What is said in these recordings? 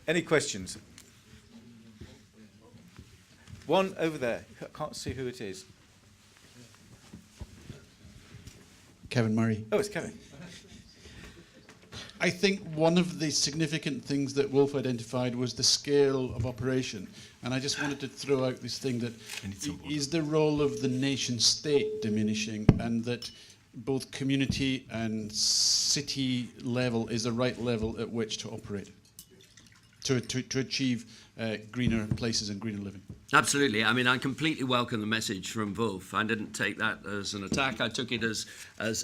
Any questions? One over there. I can't see who it is. Kevin Murray. Oh, it's Kevin. I think one of the significant things that Wulf identified was the scale of operation. And I just wanted to throw out this thing that is the role of the nation state diminishing, and that both community and city level is the right level at which to operate to achieve greener places and greener living. Absolutely. I mean, I completely welcome the message from Wulf. I didn't take that as an attack. I took it as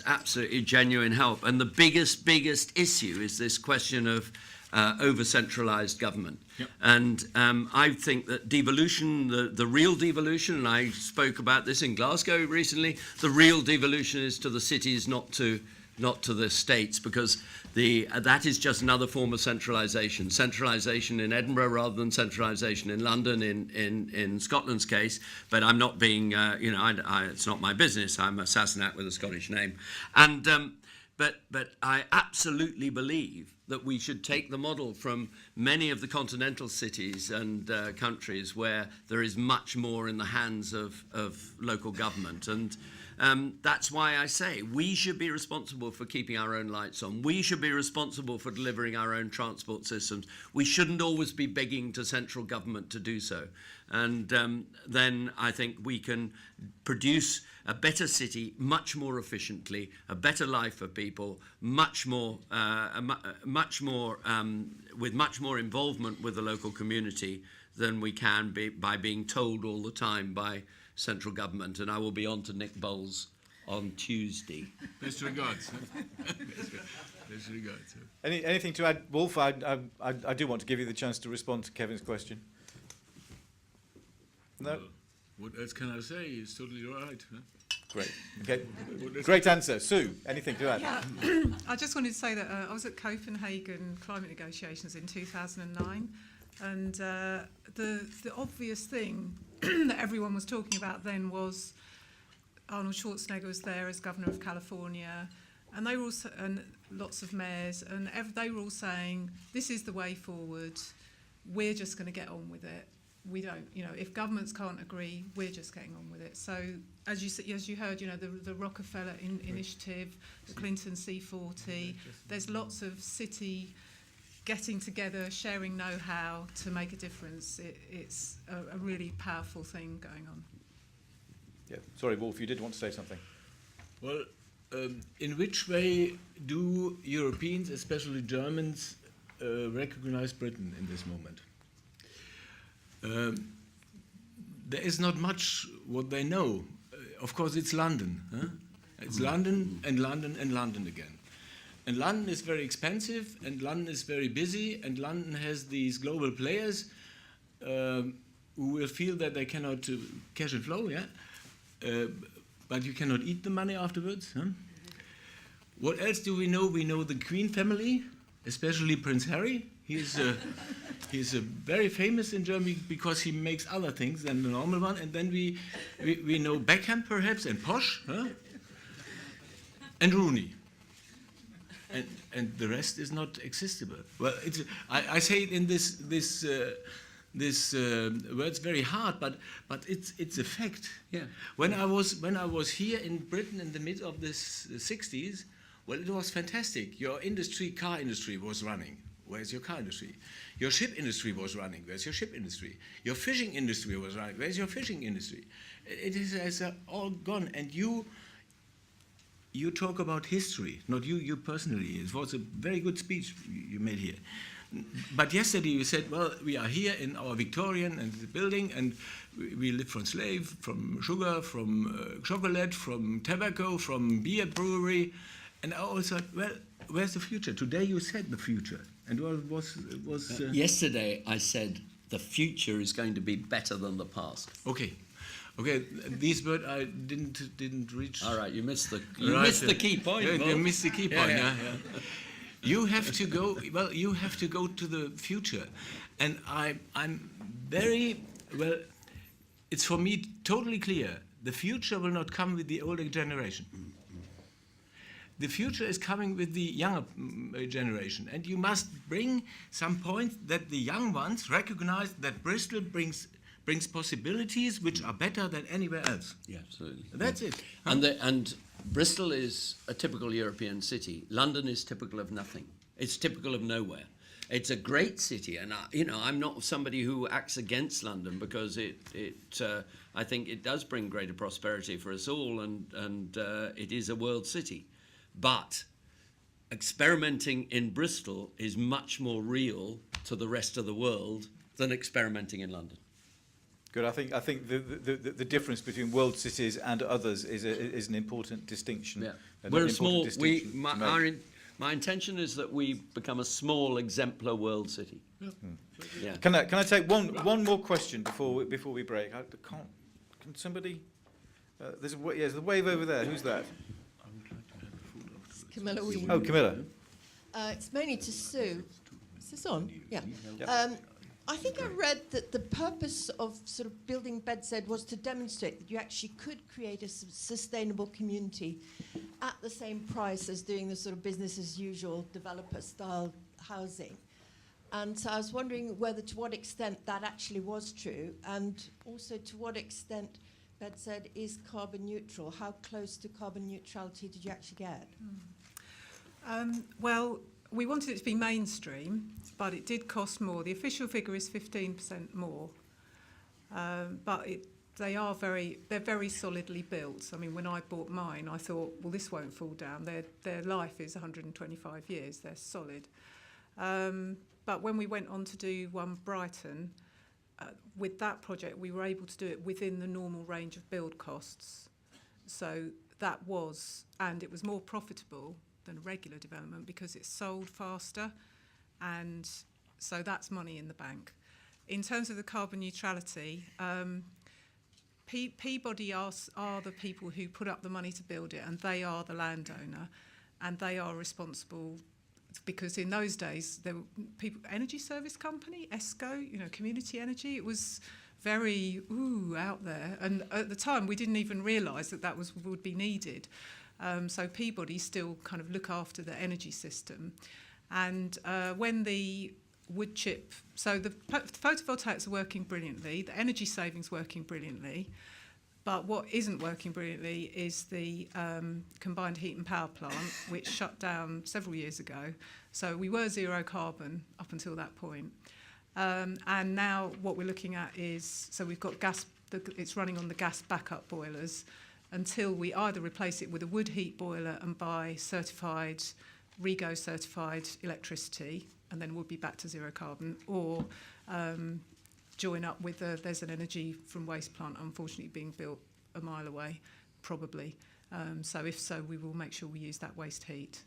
absolutely genuine help. And the biggest issue is this question of over-centralised government. Yep. And I think that devolution, the real devolution, and I spoke about this in Glasgow recently, the real devolution is to the cities, not to the states, because that is just another form of centralisation. Centralisation in Edinburgh rather than centralisation in London, in Scotland's case. But I'm not being, it's not my business. I'm a Sassenach with a Scottish name. And but I absolutely believe that we should take the model from many of the continental cities and countries where there is much more in the hands of local government. And that's why I say we should be responsible for keeping our own lights on. We should be responsible for delivering our own transport systems. We shouldn't always be begging to central government to do so. And then I think we can produce a better city much more efficiently, a better life for people, much more with much more involvement with the local community than we can by being told all the time by central government. And I will be on to Nick Bowles on Tuesday. Best regards. Best regards. Anything to add, Wulf? I do want to give you the chance to respond to Kevin's question. No? What else can I say? It's totally right. Huh? Great. Okay. Great answer. Sue, anything to add? Yeah. I just wanted to say that I was at Copenhagen climate negotiations in 2009, and the obvious thing that everyone was talking about then was Arnold Schwarzenegger was there as governor of California, and they were also, and lots of mayors, and they were all saying, this is the way forward, we're just going to get on with it. We don't, if governments can't agree, we're just getting on with it. So as you heard, the Rockefeller initiative, the Clinton C40, there's lots of city getting together, sharing know-how to make a difference. It's a really powerful thing going on. Yeah. Sorry, Wulf, you did want to say something. Well, in which way do Europeans, especially Germans, recognize Britain in this moment? There is not much what they know. Of course, it's London. Huh? It's London and London and London again. And London is very expensive, and London is very busy, and London has these global players who will feel that they cannot cash and flow, but you cannot eat the money afterwards. Huh? What else do we know? We know the Queen family, especially Prince Harry. He's very famous in Germany because he makes other things than the normal one. And then we know Beckham perhaps, and Posh, huh? And Rooney. And the rest is not existable. Well, I say it in this words very hard, but it's a fact. Yeah. When I was here in Britain in the mid of the 60s, well, it was fantastic. Your car industry was running. Where's your car industry? Your ship industry was running. Where's your ship industry? Your fishing industry was running. Where's your fishing industry? It is all gone. And you talk about history, not you personally. It was a very good speech you made here. But yesterday you said, well, we are here in our Victorian and the building, and we live from slave, from sugar, from chocolate, from tobacco, from beer brewery. And I also thought, well, where's the future? Today you said the future. And was yesterday I said the future is going to be better than the past. Okay, these words I didn't reach. All right, you missed the key point. You missed the key point. Yeah. You have to go. Well, you have to go to the future, and I'm very well. It's for me totally clear. The future will not come with the older generation. the future is coming with the younger generation, and you must bring some point that the young ones recognize that Bristol brings possibilities which are better than anywhere else. Yeah, absolutely. That's it. And Bristol is a typical European city. London is typical of nothing. It's typical of nowhere. It's a great city, and I'm not somebody who acts against London, because I think it does bring greater prosperity for us all, and it is a world city. But experimenting in Bristol is much more real to the rest of the world than experimenting in London. Good. I think the difference between world cities and others is an important distinction. Yeah. An We're a important small. distinction to make. My intention is that we become a small exemplar world city. Yeah. Can I take one more question before we break? Can somebody? There's a wave over there. Who's that? Camilla Ween. Oh, Camilla. It's mainly to Sue. Is this on? Yeah. Yep. I think I read that the purpose of sort of building BedZ was to demonstrate that you actually could create a sustainable community at the same price as doing the sort of business as usual developer-style housing. And so I was wondering to what extent that actually was true, and also to what extent BedZ is carbon neutral. How close to carbon neutrality did you actually get? Well, we wanted it to be mainstream, but it did cost more. The official figure is 15% more, but they're very solidly built. I mean, when I bought mine, I thought, well, this won't fall down. Their life is 125 years. They're solid. But when we went on to do one Brighton, with that project, we were able to do it within the normal range of build costs. So that was, and it was more profitable than regular development because it's sold faster, and so that's money in the bank. In terms of the carbon neutrality, Peabody are the people who put up the money to build it, and they are the landowner, and they are responsible, because in those days there were people, energy service company, ESCO, community energy. It was very out there, and at the time we didn't even realise that would be needed. So Peabody still kind of look after the energy system. And when the wood chip, so the photovoltaics are working brilliantly, the energy savings working brilliantly, but what isn't working brilliantly is the combined heat and power plant, which shut down several years ago. So we were zero carbon up until that point. And now what we're looking at is, so we've got gas, it's running on the gas backup boilers, until we either replace it with a wood heat boiler and buy certified, REGO certified electricity, and then we'll be back to zero carbon, or join up with there's an energy from waste plant unfortunately being built a mile away, probably. So if so, we will make sure we use that waste heat.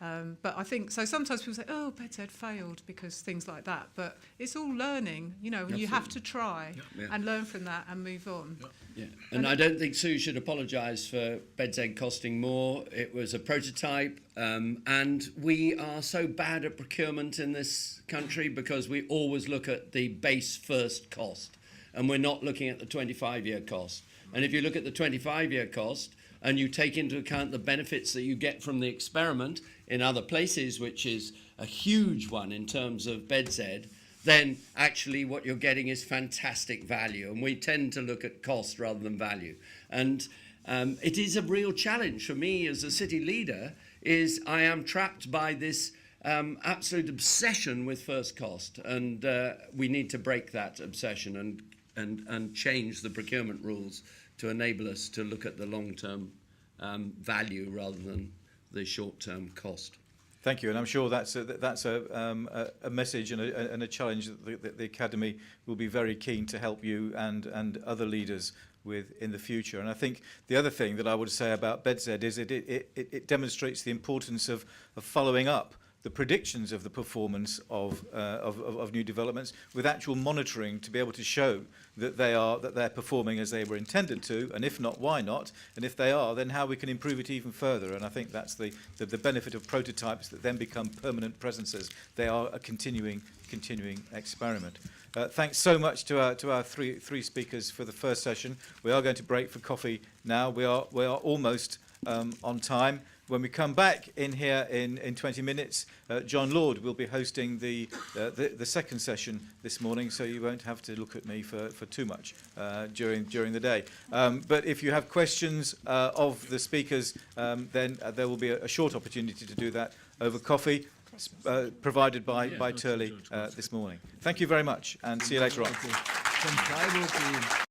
But I think, so sometimes people say, oh, BedZ failed because things like that, but it's all learning, and you have to try and learn from that and move on. Yeah. And I don't think Sue should apologise for BedZ costing more. It was a prototype, and we are so bad at procurement in this country because we always look at the base first cost, and we're not looking at the 25-year cost. And if you look at the 25-year cost, and you take into account the benefits that you get from the experiment in other places, which is a huge one in terms of BedZ, then actually what you're getting is fantastic value. And we tend to look at cost rather than value. And it is a real challenge for me as a city leader, is I am trapped by this absolute obsession with first cost. And we need to break that obsession and change the procurement rules to enable us to look at the long-term value rather than the short-term cost. Thank you, and I'm sure that's a message and a challenge that the Academy will be very keen to help you and other leaders with in the future. And I think the other thing that I would say about BedZ is it demonstrates the importance of following up the predictions of the performance of new developments with actual monitoring to be able to show that they're performing as they were intended to, and if not, why not? And if they are, then how we can improve it even further. And I think that's the benefit of prototypes that then become permanent presences. They are a continuing experiment. Thanks so much to our three speakers for the first session. We are going to break for coffee now. We are almost on time. When we come back in here in 20 minutes, John Lord will be hosting the second session this morning, so you won't have to look at me for too much during the day. But if you have questions of the speakers, then there will be a short opportunity to do that over coffee, provided by Turley this morning. Thank you very much, and see you later on. From Freiburg